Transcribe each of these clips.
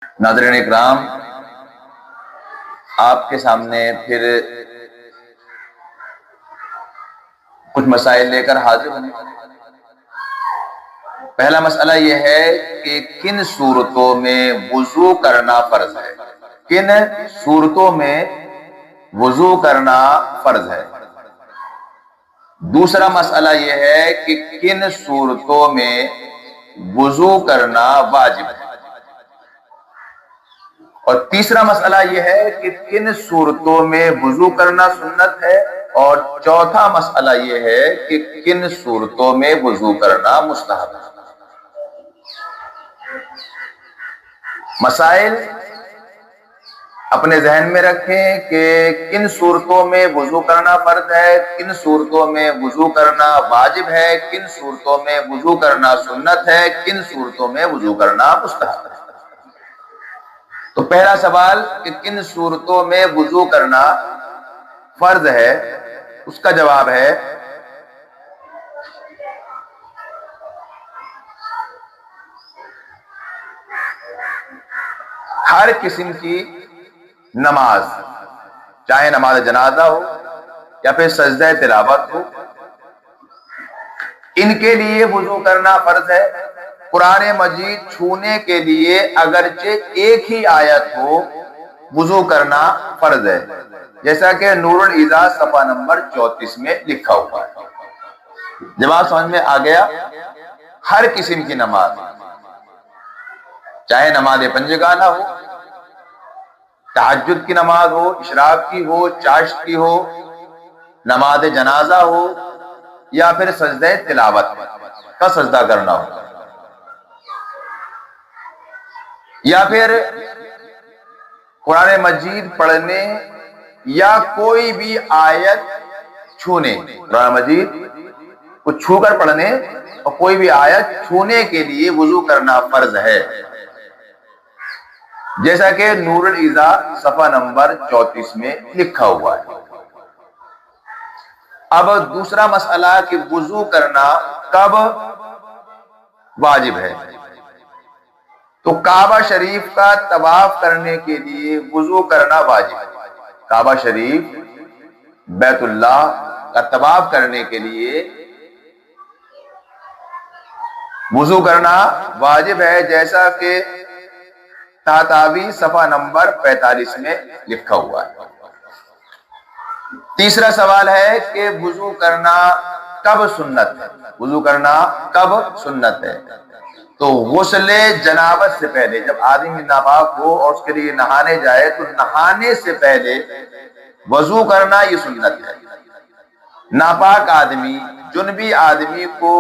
ناظرین اکرام، آپ کے سامنے پھر کچھ مسائل لے کر حاضر ہوں۔ پہلا مسئلہ یہ ہے کہ کن صورتوں میں وضو کرنا فرض ہے، کن صورتوں میں وضو کرنا فرض ہے۔ دوسرا مسئلہ یہ ہے کہ کن صورتوں میں وضو کرنا واجب ہے، اور تیسرا مسئلہ یہ ہے کہ کن صورتوں میں وضو کرنا سنت ہے، اور چوتھا مسئلہ یہ ہے کہ کن صورتوں میں وضو کرنا مستحب ہے۔ مسائل اپنے ذہن میں رکھیں کہ کن صورتوں میں وضو کرنا فرض ہے، کن صورتوں میں وضو کرنا واجب ہے، کن صورتوں میں وضو کرنا سنت ہے، کن صورتوں میں وضو کرنا مستحب ہے۔ تو پہلا سوال کہ کن صورتوں میں وضو کرنا فرض ہے، اس کا جواب ہے ہر قسم کی نماز، چاہے نماز جنازہ ہو یا پھر سجدہ تلاوت ہو، ان کے لیے وضو کرنا فرض ہے۔ قرآن مجید چھونے کے لیے اگرچہ ایک ہی آیت ہو، وضو کرنا فرض ہے، جیسا کہ نور الایضاح صفحہ نمبر 34 میں لکھا ہوا ہے۔ جواب سمجھ میں آ گیا؟ ہر قسم کی نماز، چاہے نماز پنجگانہ ہو، تہجد کی نماز ہو، اشراق کی ہو، چاشت کی ہو، نماز جنازہ ہو، یا پھر سجدہ تلاوت کا سجدہ کرنا ہو، یا پھر قرآن مجید پڑھنے یا کوئی بھی آیت چھونے، قرآن مجید کو چھو کر پڑھنے اور کوئی بھی آیت چھونے کے لیے وضو کرنا فرض ہے، جیسا کہ نور الایضاح صفحہ نمبر 34 میں لکھا ہوا ہے۔ اب دوسرا مسئلہ کہ وضو کرنا کب واجب ہے، تو کعبہ شریف کا طواف کرنے کے لیے وضو کرنا واجب ہے۔ کعبہ شریف بیت اللہ کا طواف کرنے کے لیے وضو کرنا واجب ہے، جیسا کہ تحتاوی صفحہ نمبر 45 میں لکھا ہوا ہے۔ تیسرا سوال ہے کہ وضو کرنا کب سنت ہے، وضو کرنا کب سنت ہے؟ تو غسل جنابت سے پہلے، جب آدمی ناپاک ہو اور اس کے لیے نہانے جائے تو نہانے سے پہلے وضو کرنا یہ سنت ہے۔ ناپاک آدمی، جنبی آدمی کو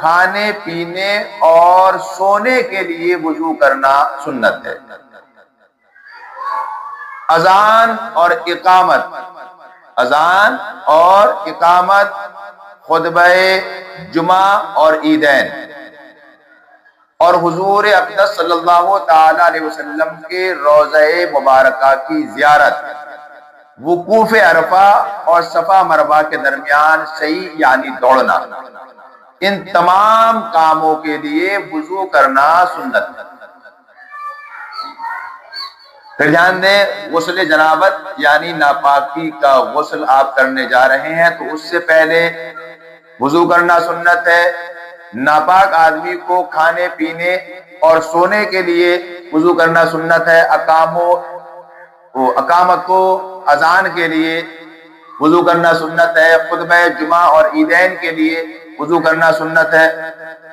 کھانے پینے اور سونے کے لیے وضو کرنا سنت ہے۔ اذان اور اقامت، اذان اور اقامت، خطبہ جمعہ اور عیدین، اور حضور اقدس صلی اللہ تعالی علیہ وسلم کے روضہ مبارکہ کی زیارت، وقوف عرفہ اور صفا مروہ کے درمیان سعی یعنی دوڑنا، ان تمام کاموں کے لیے وضو کرنا سنت ہے۔ پھر دھیان دیں، غسل جنابت یعنی ناپاکی کا غسل آپ کرنے جا رہے ہیں تو اس سے پہلے وضو کرنا سنت ہے۔ ناپاک آدمی کو کھانے پینے اور سونے کے لیے وضو کرنا سنت ہے۔ اقامت کو اذان کے لیے وضو کرنا سنت ہے۔ خطبہ جمعہ اور عیدین کے لیے وضو کرنا سنت ہے۔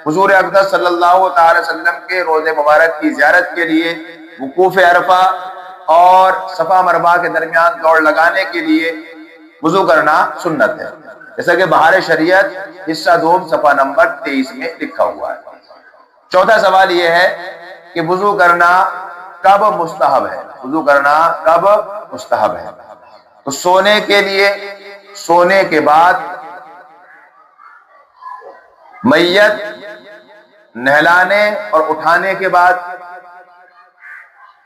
حضور اقدس صلی اللہ تعالی وسلم کے روضہ مبارک کی زیارت کے لیے، وقوف عرفہ اور صفا مروہ کے درمیان دوڑ لگانے کے لیے وضو کرنا سنت ہے، جیسا کہ بہار شریعت حصہ دوم صفحہ نمبر 23 میں لکھا ہوا ہے۔ چوتھا سوال یہ ہے کہ وضو کرنا کب مستحب ہے، وضو کرنا کب مستحب ہے؟ تو سونے کے لیے، سونے کے بعد، میت نہلانے اور اٹھانے کے بعد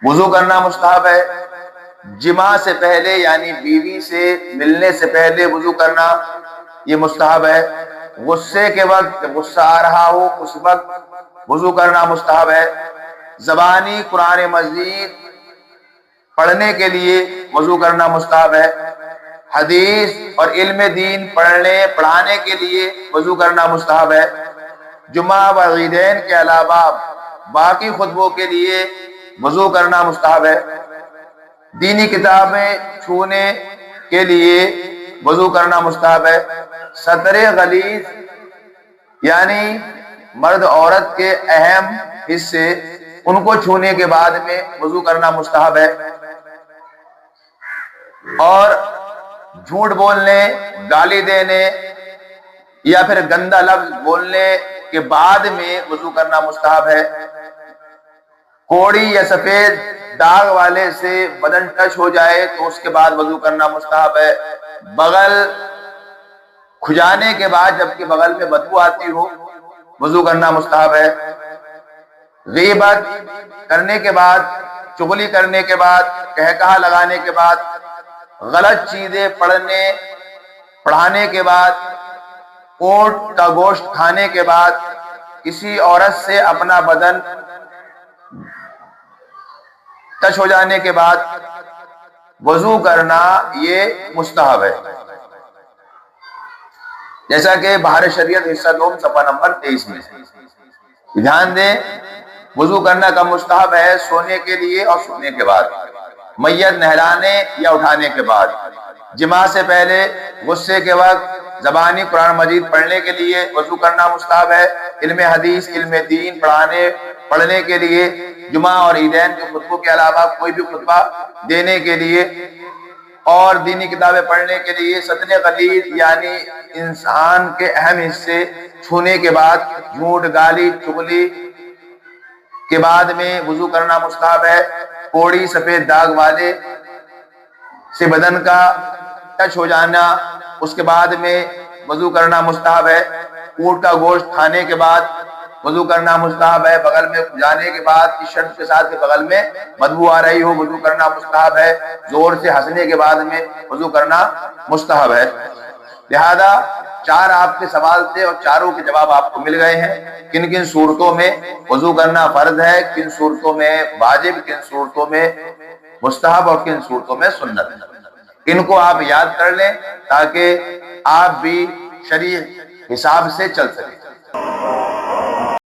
وضو کرنا مستحب ہے۔ جماع سے پہلے یعنی بیوی سے ملنے سے پہلے وضو کرنا یہ مستحب ہے۔ غصے کے وقت، جب غصہ آ رہا ہو اس وقت وضو کرنا مستحب ہے۔ زبانی قرآن مجید پڑھنے کے لیے وضو کرنا مستحب ہے، حدیث اور علم دین پڑھانے کے لیے وضو کرنا مستحب ہے، جمعہ و عیدین کے علاوہ باقی خطبوں کے لیے وضو کرنا مستحب ہے، دینی کتابیں چھونے کے لیے وضو کرنا مستحب ہے، سطر غلیظ یعنی مرد عورت کے اہم حصے ان کو چھونے کے بعد میں وضو کرنا مستحب ہے، اور جھوٹ بولنے، گالی دینے یا پھر گندا لفظ بولنے کے بعد میں وضو کرنا مستحب ہے، کوڑی یا سفید داغ والے سے بدن ٹچ ہو جائے تو اس کے بعد وضو کرنا مستحب ہے، بغل کھجانے کے بعد جبکہ بغل میں بدبو آتی ہو وضو کرنا مستحب ہے، غیبت کرنے کے بعد، چغلی کرنے کے بعد، کہکہا لگانے کے بعد، غلط چیزیں پڑھانے کے بعد، اونٹ کا گوشت کھانے کے بعد، کسی عورت سے اپنا بدن ٹچ ہو جانے کے بعد وضو کرنا یہ مستحب ہے، جیسا کہ بہار شریعت حصہ دوم صفحہ نمبر 23 میں دھیان دیں۔ وضو کرنا کا مستحب ہے سونے کے لیے اور سونے کے بعد، میت نہلانے یا اٹھانے کے بعد، جماع سے پہلے، غصے کے وقت، زبانی قرآن مجید پڑھنے کے لیے وضو کرنا مستحب ہے، علم حدیث، علم دین پڑھنے کے لیے، جمعہ اور عیدین کے خطبوں کے علاوہ کوئی بھی خطبہ دینے کے لیے، اور دینی کتابیں پڑھنے کے لیے، سطر غلیظ یعنی انسان کے اہم حصے چھونے کے بعد، جھوٹ، گالی، چغلی کے بعد میں وضو کرنا مستحب ہے، کوڑی، سفید داغ والے سے بدن کا ٹچ ہو جانا اس کے بعد میں وضو کرنا مستحب ہے، اونٹ کا گوشت کھانے کے بعد وضو کرنا مستحب ہے، بغل میں جانے کے بعد اس شرط کے ساتھ کہ بغل میں بدبو آ رہی ہو وضو کرنا مستحب ہے، زور سے ہنسنے کے بعد میں وضو کرنا مستحب ہے۔ لہذا 4 آپ کے سوال تھے اور چاروں کے جواب آپ کو مل گئے ہیں، کن کن صورتوں میں وضو کرنا فرض ہے، کن صورتوں میں واجب، کن صورتوں میں مستحب اور کن صورتوں میں سنت ہے۔ ان کو آپ یاد کر لیں تاکہ آپ بھی شرعی حساب سے چل سکیں۔